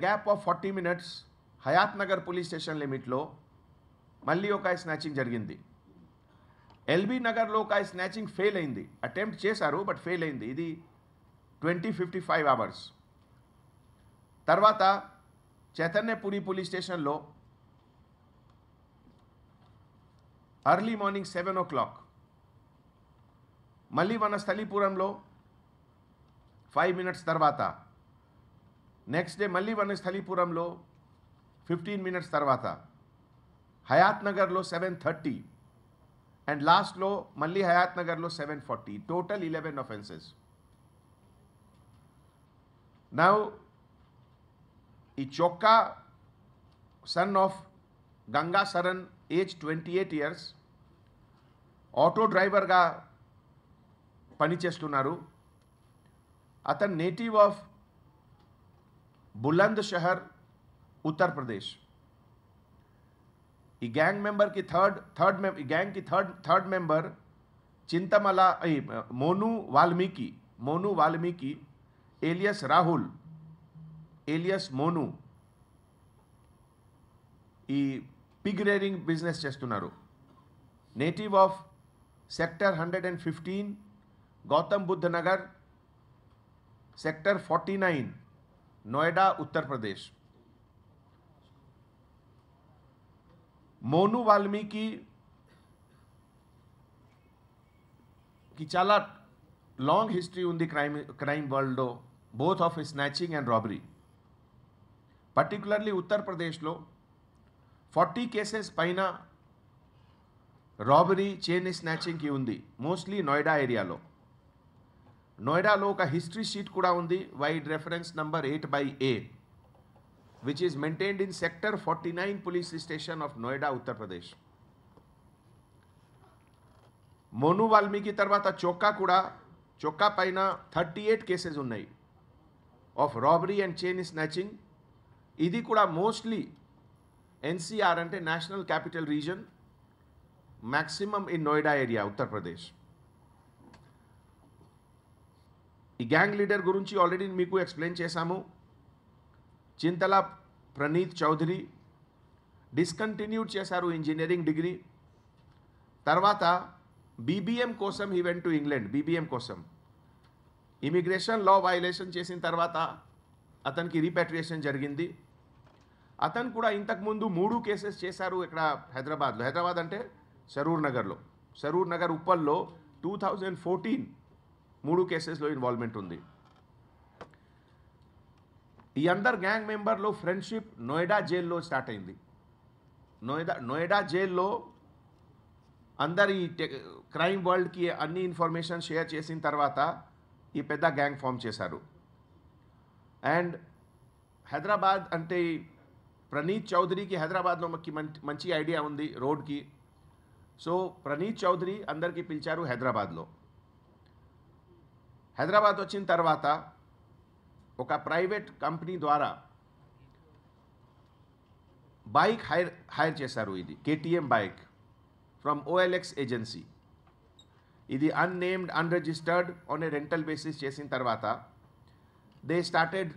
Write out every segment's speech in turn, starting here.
Gap of 40 minutes Hayat Nagar police station లిమిట్లో మళ్ళీ ఒక స్నాచింగ్ జరిగింది. ఎల్బీ నగర్లో ఒక స్నాచింగ్ ఫెయిల్ అయింది. అటెంప్ట్ చేశారు బట్ ఫెయిల్ అయింది. ఇది 20:55 అవర్స్. తర్వాత చైతన్యపురి పోలీస్ స్టేషన్లో అర్లీ మార్నింగ్ 7 o'clock మళ్ళీ వనస్థలీపురంలో 5 minutes తర్వాత నెక్స్ట్ డే మళ్ళీ వనస్థలీపురంలో 15 minutes తర్వాత హయాత్ నగర్లో 7:30 అండ్ లాస్ట్లో మళ్ళీ హయాత్ నగర్లో 7:40. Total 11 offenses. నౌ ఈ Chokka son of Ganga Saran age 28 years auto డ్రైవర్గా పనిచేస్తున్నారు. అతను native of Bulandshahr Uttar Pradesh. ఈ గ్యాంగ్ మెంబర్కి third member Chintamala Monu Valmiki alias Rahul alias Monu ఈ పిగ్ రేరింగ్ బిజినెస్ చేస్తున్నారు. Native of sector 115 Gautam Buddha Nagar sector 49 Noida Uttar Pradesh. Monu Valmiki చాలా లాంగ్ హిస్టరీ ఉంది క్రైమ్ వరల్డ్లో, both of snatching and robbery. Particularly ఉత్తరప్రదేశ్లో 40 cases పైన రాబరీ చైన్ స్నాచింగ్కి ఉంది, మోస్ట్లీ నోయిడా ఏరియాలో. నోయిడాలో ఒక హిస్టరీ షీట్ కూడా ఉంది, wide reference number 8/A, which is maintained in sector 49 police station of Noida, Uttar Pradesh. Monu Valmiki తర్వాత చొక్కా పైన 38 cases ఉన్నాయి of robbery and chain snatching. ఇది కూడా మోస్ట్లీ ఎన్సీఆర్ అంటే national capital region, maximum in Noida area Uttar Pradesh. ఈ gang leader గురించి already మీకు explain చేశాము. చింతల ప్రణీత్ చౌదరి డిస్కంటిన్యూడ్ చేశారు ఇంజనీరింగ్ డిగ్రీ. తర్వాత బీబీఎం కోసం he went to England. BBM కోసం ఇమిగ్రేషన్ లా వయలేషన్ చేసిన తర్వాత అతనికి రీపాట్రియేషన్ జరిగింది. అతను కూడా ఇంతకుముందు 3 cases చేశారు ఇక్కడ హైదరాబాద్లో. హైదరాబాద్ అంటే సరూర్ నగర్ ఉప్పల్లో 2014 3 casesలో ఇన్వాల్వ్మెంట్ ఉంది. ఈ అందరు గ్యాంగ్ మెంబర్లో ఫ్రెండ్షిప్ నోయిడా జైల్లో స్టార్ట్ అయింది. నోయిడా జైల్లో అందరు ఈ క్రైమ్ వరల్డ్కి అన్ని ఇన్ఫర్మేషన్ షేర్ చేసిన తర్వాత ఈ పెద్ద గ్యాంగ్ ఫామ్ చేశారు. అండ్ హైదరాబాద్ అంటే ప్రణీత్ చౌదరికి హైదరాబాద్లో మంచి ఐడియా ఉంది రోడ్కి. సో ప్రణీత్ చౌదరి అందరికీ పిలిచారు హైదరాబాద్లో. హైదరాబాద్ వచ్చిన తర్వాత ఒక ప్రైవేట్ కంపెనీ ద్వారా బైక్ హైర్ చేశారు. ఇది KTM bike from OLX agency. ఇది unnamed unregistered on a rental basis చేసిన తర్వాత దే స్టార్టెడ్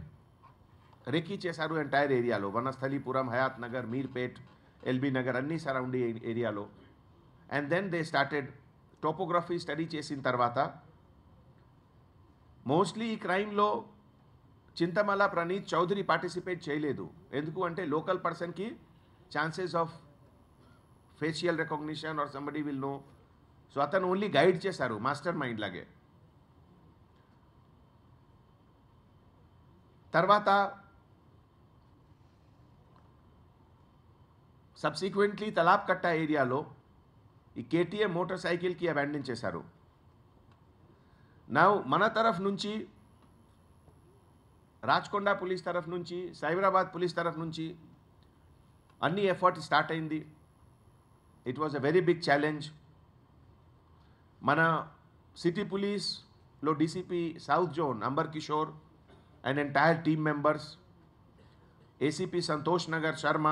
రెకీ చేశారు ఎంటైర్ ఏరియాలో, వనస్థలీపురం, హయాత్ నగర్, మీర్పేట్, ఎల్బీ నగర్ అన్ని సరౌండింగ్ ఏరియాలో. And then they started topography study చేసిన తర్వాత మోస్ట్లీ ఈ క్రైమ్లో చింతమల ప్రణీత్ చౌదరి పార్టిసిపేట్ చేయలేదు. ఎందుకు అంటే లోకల్ పర్సన్కి chances of facial recognition or somebody will know. So అతను ఓన్లీ గైడ్ చేశారు, మాస్టర్ మైండ్ లాగే. తర్వాత సబ్సిక్వెంట్లీ తలాబ్ కట్టా ఏరియాలో ఈ KTM మోటార్ సైకిల్కి అబాండన్ చేశారు. నా మన తరఫు నుంచి రాచకొండ పోలీస్ తరఫు నుంచి, సైబరాబాద్ పోలీస్ తరఫు నుంచి అన్ని ఎఫర్ట్ స్టార్ట్ అయింది. It was a very big challenge. మన సిటీ పోలీస్లో DCP south zone Amber Kishore and entire team members, ACP Santosh Nagar Sharma,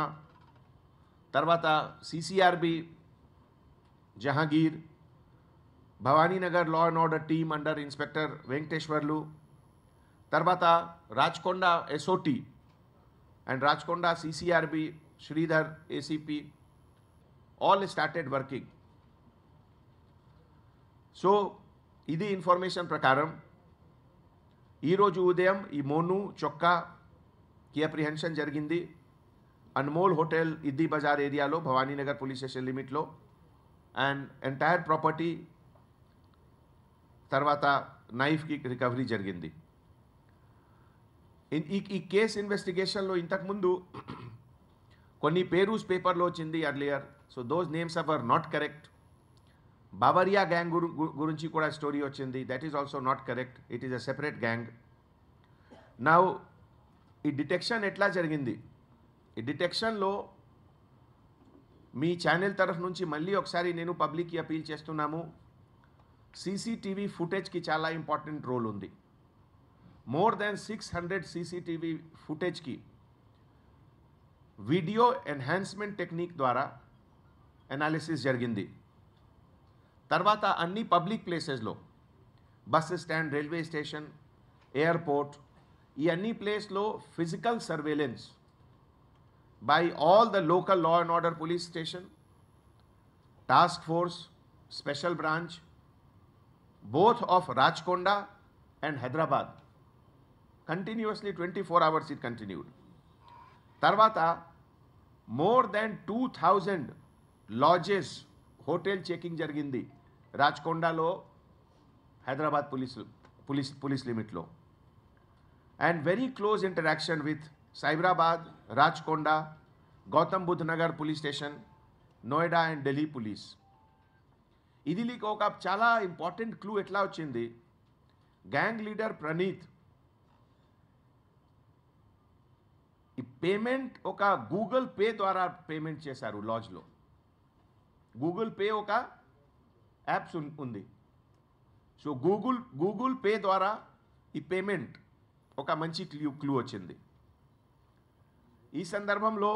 తర్వాత CCRB Jahangir, Bhavaninagar law and order team under inspector Venkateswarlu, తర్వాత Rachakonda SOT and Rajkonda CCRB, Sridhar, ACP, all started working. So ఇది information ప్రకారం ఈరోజు ఉదయం ఈ Monu చొక్కాకి apprehension జరిగింది అన్మోల్ హోటల్ ఇద్దీ బజార్ ఏరియాలో భవానీనగర్ పోలీస్ స్టేషన్ లిమిట్లో అండ్ ఎంటైర్ ప్రాపర్టీ తర్వాత నైఫ్కి రికవరీ జరిగింది. ఈ కేస్ ఇన్వెస్టిగేషన్లో ఇంతకుముందు కొన్ని పేరూస్ పేపర్లో వచ్చింది earlier. So those names are not correct. Babaria gang గురించి కూడా స్టోరీ వచ్చింది. That is also not correct. It is a separate gang. Now ఈ డిటెక్షన్ ఎట్లా జరిగింది? ఈ డిటెక్షన్లో మీ ఛానల్ తరఫు నుంచి మళ్ళీ ఒకసారి నేను పబ్లిక్కి అపీల్ చేస్తున్నాము. సీసీటీవీ ఫుటేజ్కి చాలా ఇంపార్టెంట్ రోల్ ఉంది. మోర్ దాన్ 600 సీసీటీవీ ఫుటేజ్కి వీడియో ఎన్హాన్స్మెంట్ టెక్నిక్ ద్వారా అనాలిసిస్ జరిగింది. తర్వాత అన్ని పబ్లిక్ ప్లేసెస్లో bus stand, railway station, airport, ఈ అన్ని ప్లేస్లో physical surveillance by all the local law and order police station, task force, special branch, both of Rajkonda and Hyderabad. Continuously 24 hours it continued. Tarvata more than 2000 lodges hotel checking jarigindi Rajkonda lo, Hyderabad police limit lo, and very close interaction with Cyberabad, Rajkonda, Gautam Budh Nagar police station, Noida and Delhi police. ఇదిలికి ఒక చాలా important clue ఎట్లా వచ్చింది? Gang leader Praneeth ఈ payment ఒక Google pay ద్వారా payment చేశారు లాడ్జ్లో. Google pay ఒక apps ఉంది. సో గూగుల్ పే ద్వారా ఈ పేమెంట్ ఒక మంచి క్లూ వచ్చింది. ఈ సందర్భంలో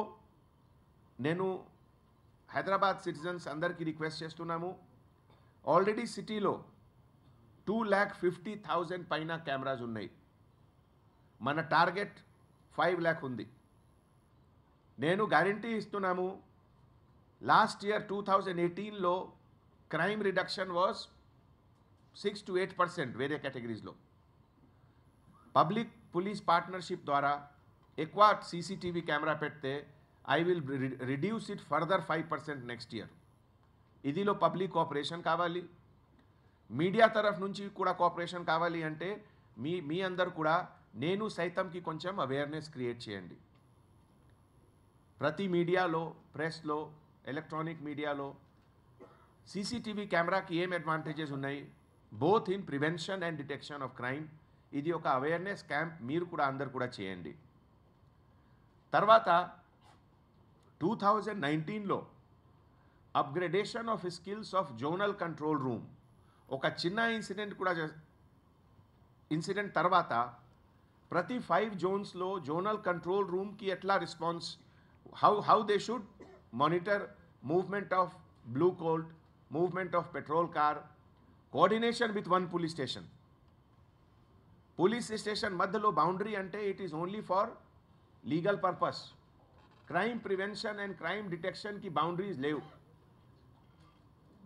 నేను హైదరాబాద్ సిటిజన్స్ అందరికీ రిక్వెస్ట్ చేస్తున్నాము. ఆల్రెడీ సిటీలో 2,50,000 పైన కెమెరాస్ ఉన్నాయి. మన టార్గెట్ 5 lakh ఉంది. నేను గ్యారంటీ ఇస్తున్నాము. లాస్ట్ ఇయర్ 2018లో క్రైమ్ రిడక్షన్ వాజ్ 6 to 8% వేరే కేటగిరీస్లో. పబ్లిక్ పోలీస్ పార్ట్నర్షిప్ ద్వారా ఎక్కువ సీసీటీవీ కెమెరా పెడితే I will reduce it further 5% next year. ఇదిలో పబ్లిక్ కోఆపరేషన్ కావాలి, మీడియా తరఫు నుంచి కూడా కోఆపరేషన్ కావాలి. అంటే మీ అందరు కూడా నేను సైతంకి కొంచెం అవేర్నెస్ క్రియేట్ చేయండి. ప్రతి మీడియాలో, ప్రెస్లో, ఎలక్ట్రానిక్ మీడియాలో సీసీటీవీ కెమెరాకి ఏం అడ్వాంటేజెస్ ఉన్నాయి, both in prevention and detection of crime. ఇది ఒక అవేర్నెస్ క్యాంప్ మీరు కూడా అందరు కూడా చేయండి. తర్వాత 2019లో upgradation of skills of zonal control room ఒక చిన్న ఇన్సిడెంట్ తర్వాత ప్రతి 5 జోన్స్లో జోనల్ కంట్రోల్ రూమ్కి ఎట్లా response, how they should monitor movement of blue Colt, movement of petrol car, coordination with one police station. Police station మధ్యలో బౌండరీ అంటే it is only for legal purpose. Crime prevention and crime detection की boundaries లేవు.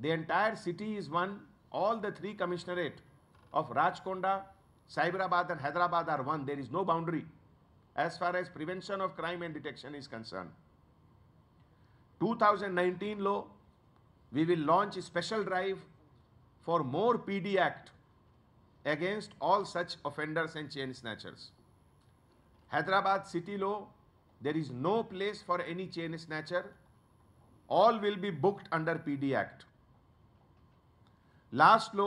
The entire city is one. All the 3 commissionerate of Rajkonda, Cyberabad and Hyderabad are one. There is no boundary as far as prevention of crime and detection is concerned. 2019 we will launch a special drive for more PD Act against all such offenders and chain snatchers. Hyderabad city there is no place for any chain snatcher. All will be booked under PD Act. లాస్ట్లో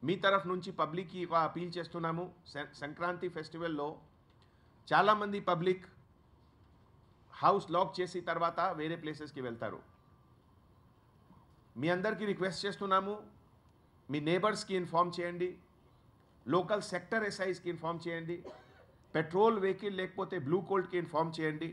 మీ తరఫు నుంచి పబ్లిక్కి appeal చేస్తున్నాము. సంక్రాంతి ఫెస్టివల్లో చాలామంది public house lock చేసి తర్వాత వేరే ప్లేసెస్కి వెళ్తారు. మీ అందరికీ రిక్వెస్ట్ చేస్తున్నాము, మీ నేబర్స్కి ఇన్ఫార్మ్ చేయండి, లోకల్ సెక్టర్ ఎస్ఐస్కి ఇన్ఫార్మ్ చేయండి, పెట్రోల్ వెహికల్ లేకపోతే బ్లూ కోల్ట్కి ఇన్ఫార్మ్ చేయండి.